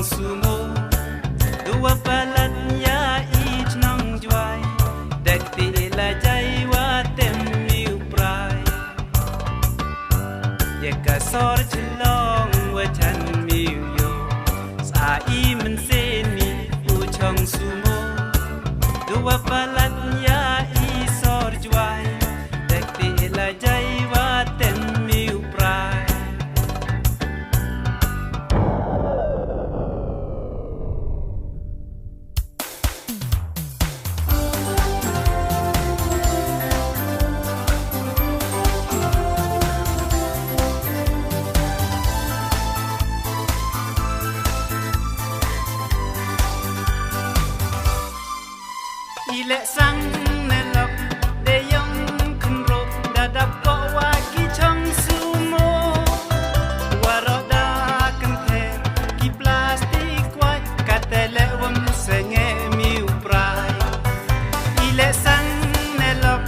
sumo dua balatnya ich nang juai dekti la jai wa tem miu prai ye ka sor chlong wa chan miu yo sa I men se mi u chong sumo dua balatnya I sor juai dekti la jai wa tem miu prai ile sang nelok de yong kumro dadap ko wa ki chong sumo waroda kan the ki plastic wa katele wam senge miu prai ile sang nelok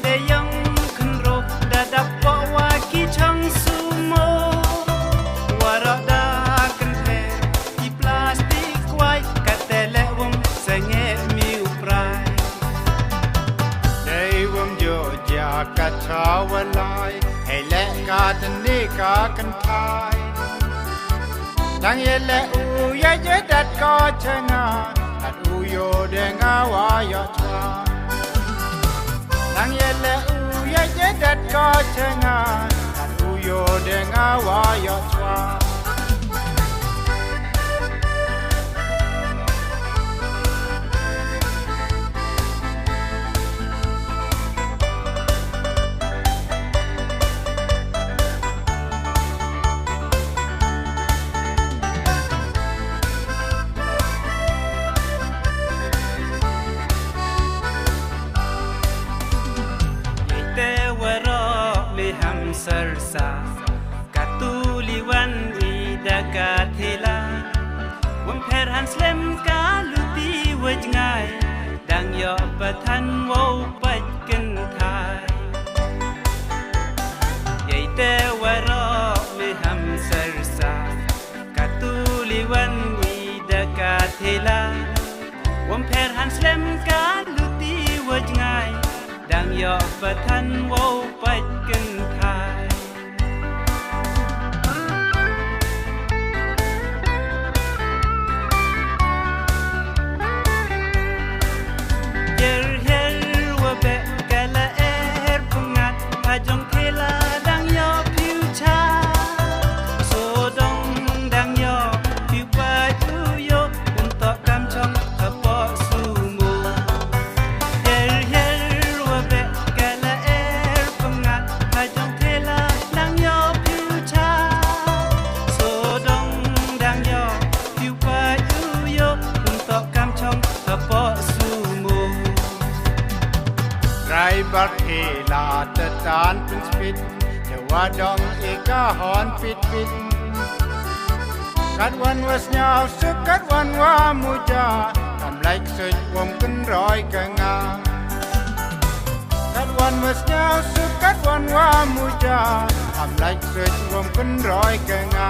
de yong kumro dadap ko wa ki chong sumo waroda kan the ki plastic wa katele wam senge miu praiกัจฉาวลายให้และกาตนิกากันทายทั้งเยและอูยะเยดัดก็ชนะตัดอูโยเดงาวายอชวาทั้งเยและอูยะเยดัดก็ชนะตัดอูโยเดงาวายอชวาसरसा katuliwan idaka thela wam pher han slem ka luti wajngai dang yo pathan wo pach kin thai yai te waro le ham sarsa katuliwan idaka thela wam pher han slem ka luti wajngai dang yo pathan wo pach kin thaiบักเฮลาตะตานเป็นสปิดแต่ว่าดองเอกาหอนปิดกัดวันว่าเงาสึกกัดวันว่ามูจาทำไรสึกวมกันร้อยกะงากัดวันว่าเงาสึกกัดวันว่ามูจาทำไรสึกวมกันร้อยกะงา